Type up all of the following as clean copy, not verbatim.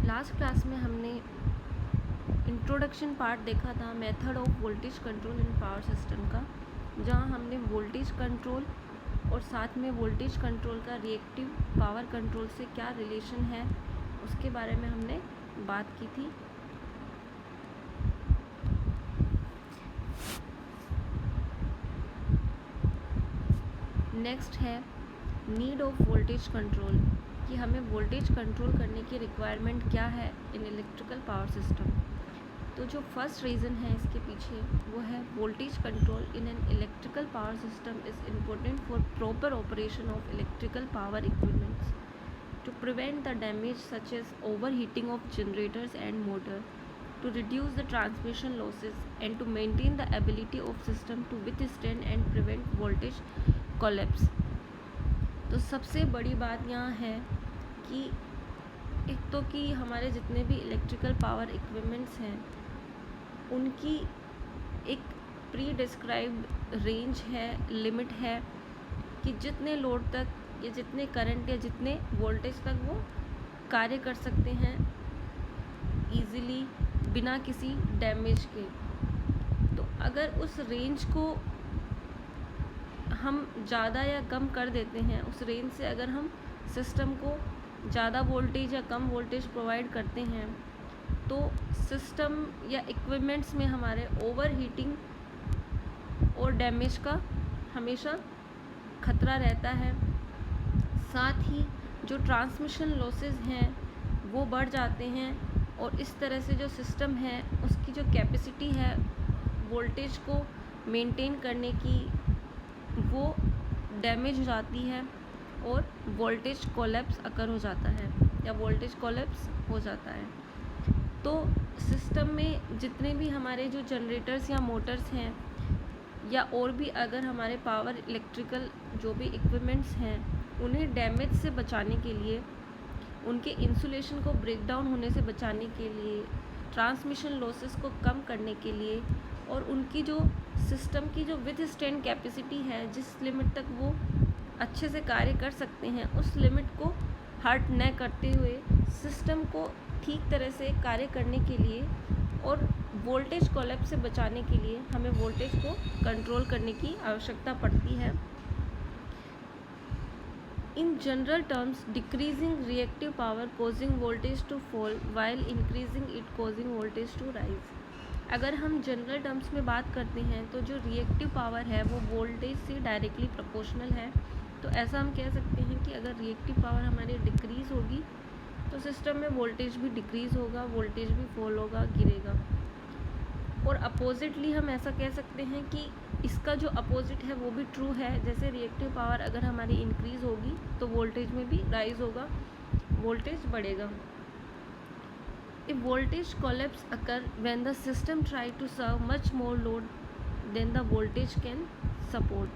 Last class में हमने introduction part देखा था method of voltage control in power system का, जहां हमने वोल्टेज कंट्रोल और साथ में वोल्टेज कंट्रोल का रिएक्टिव पावर कंट्रोल से क्या रिलेशन है उसके बारे में हमने बात की थी। नेक्स्ट है नीड ऑफ वोल्टेज कंट्रोल, कि हमें वोल्टेज कंट्रोल करने की रिक्वायरमेंट क्या है इन इलेक्ट्रिकल पावर सिस्टम। तो जो फर्स्ट रीज़न है इसके पीछे वो है voltage control in an electrical power system is important for proper operation of electrical power equipments to prevent the damage such as overheating of generators and motor, to reduce the transmission losses and to maintain the ability of system to withstand and prevent voltage collapse। तो सबसे बड़ी बात यहाँ है कि एक तो कि हमारे जितने भी इलेक्ट्रिकल पावर इक्विपमेंट्स हैं उनकी एक प्री डिस्क्राइब्ड रेंज है, लिमिट है कि जितने लोड तक या जितने करंट या जितने वोल्टेज तक वो कार्य कर सकते हैं ईज़िली बिना किसी डैमेज के। तो अगर उस रेंज को हम ज़्यादा या कम कर देते हैं, उस रेंज से अगर हम सिस्टम को ज़्यादा वोल्टेज या कम वोल्टेज प्रोवाइड करते हैं तो सिस्टम या इक्विपमेंट्स में हमारे ओवर हीटिंग और डैमेज का हमेशा खतरा रहता है। साथ ही जो ट्रांसमिशन लॉसेस हैं वो बढ़ जाते हैं और इस तरह से जो सिस्टम है उसकी जो कैपेसिटी है वोल्टेज को मेंटेन करने की वो डैमेज हो जाती है और वोल्टेज कोलैप्स अकर हो जाता है या वोल्टेज कोलैप्स हो जाता है। तो सिस्टम में जितने भी हमारे जो जनरेटर्स या मोटर्स हैं या और भी अगर हमारे पावर इलेक्ट्रिकल जो भी इक्विपमेंट्स हैं उन्हें डैमेज से बचाने के लिए, उनके इंसुलेशन को ब्रेक डाउन होने से बचाने के लिए, ट्रांसमिशन लॉसेस को कम करने के लिए और उनकी जो सिस्टम की जो विथ स्टैंड कैपेसिटी है, जिस लिमिट तक वो अच्छे से कार्य कर सकते हैं, उस लिमिट को हर्ट न करते हुए सिस्टम को ठीक तरह से कार्य करने के लिए और वोल्टेज कोलैप्स से बचाने के लिए हमें वोल्टेज को कंट्रोल करने की आवश्यकता पड़ती है। In general terms, decreasing reactive power causing voltage to fall while increasing it causing voltage to rise। अगर हम जनरल टर्म्स में बात करते हैं तो जो रिएक्टिव पावर है वो वोल्टेज से डायरेक्टली प्रोपोर्शनल है। तो ऐसा हम कह सकते हैं कि अगर रिएक्टिव पावर हमारी डिक्रीज़ होगी तो सिस्टम में वोल्टेज भी डिक्रीज़ होगा, वोल्टेज भी फॉल होगा, गिरेगा। और अपोजिटली हम ऐसा कह सकते हैं कि इसका जो अपोजिट है वो भी ट्रू है। जैसे रिएक्टिव पावर अगर हमारी इंक्रीज़ होगी तो वोल्टेज में भी राइज होगा, वोल्टेज बढ़ेगा। If voltage collapse occur when the system try to serve much more load than the voltage can support.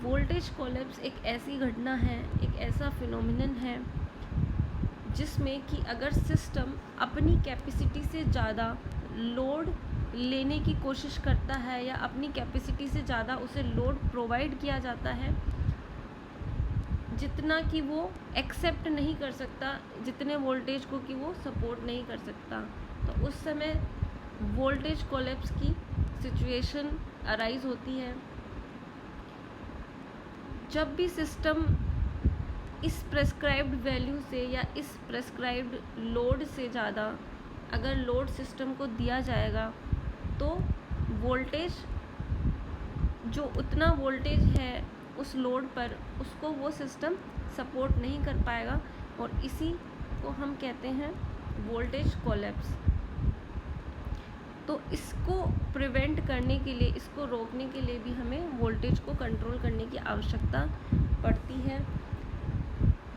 Voltage collapse एक ऐसी घटना है, एक ऐसा फिनोमिनन है जिसमें कि अगर सिस्टम अपनी कैपेसिटी से ज़्यादा लोड लेने की कोशिश करता है या अपनी कैपेसिटी से ज़्यादा उसे लोड प्रोवाइड किया जाता है जितना कि वो एक्सेप्ट नहीं कर सकता, जितने वोल्टेज को कि वो सपोर्ट नहीं कर सकता, तो उस समय वोल्टेज कोलैप्स की सिचुएशन अराइज होती है। जब भी सिस्टम इस प्रेस्क्राइब्ड वैल्यू से या इस प्रेस्क्राइब्ड लोड से ज़्यादा अगर लोड सिस्टम को दिया जाएगा तो वोल्टेज जो उतना वोल्टेज है उस लोड पर उसको वो सिस्टम सपोर्ट नहीं कर पाएगा और इसी को हम कहते हैं वोल्टेज कोलैप्स। तो इसको प्रिवेंट करने के लिए, इसको रोकने के लिए भी हमें वोल्टेज को कंट्रोल करने की आवश्यकता पड़ती है।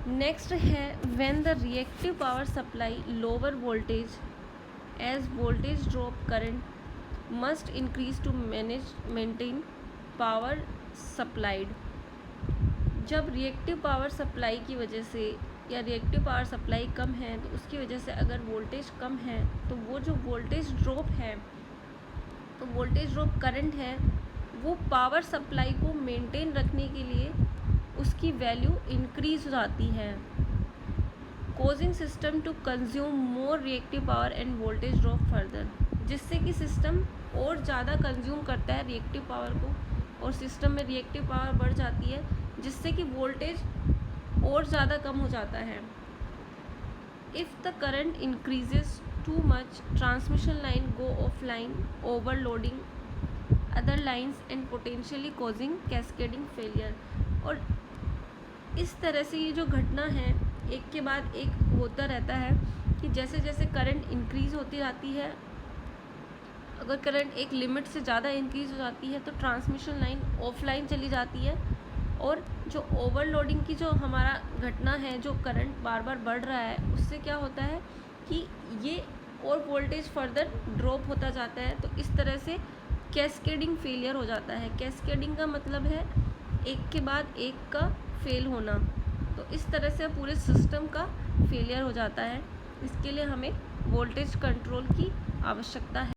नेक्स्ट है when the reactive power supply lower voltage as voltage drop current must increase to maintain power supplied। जब रिएक्टिव पावर सप्लाई की वजह से या रिएक्टिव पावर सप्लाई कम है तो उसकी वजह से अगर वोल्टेज कम है तो वो जो वोल्टेज ड्रॉप है, तो वोल्टेज ड्रॉप करंट है वो पावर सप्लाई को मेंटेन रखने के लिए उसकी वैल्यू इंक्रीज हो जाती है। causing system to consume more reactive power and voltage drop further, जिससे कि सिस्टम और ज़्यादा कंज्यूम करता है रिएक्टिव पावर को और सिस्टम में रिएक्टिव पावर बढ़ जाती है, जिससे कि वोल्टेज और ज़्यादा कम हो जाता है। If the current increases too much, transmission line go offline, overloading other lines and potentially causing cascading failure. और इस तरह से ये जो घटना है एक के बाद एक होता रहता है कि जैसे जैसे करंट इंक्रीज़ होती जाती है, अगर करंट एक लिमिट से ज़्यादा इंक्रीज़ हो जाती है तो ट्रांसमिशन लाइन ऑफलाइन चली जाती है, और जो ओवरलोडिंग की जो हमारा घटना है, जो करंट बार बार बढ़ रहा है, उससे क्या होता है कि ये और वोल्टेज फर्दर ड्रॉप होता जाता है। तो इस तरह से कैस्केडिंग फेलियर हो जाता है। कैस्केडिंग का मतलब है एक के बाद एक का फेल होना। तो इस तरह से पूरे सिस्टम का फेलियर हो जाता है। इसके लिए हमें वोल्टेज कंट्रोल की आवश्यकता है।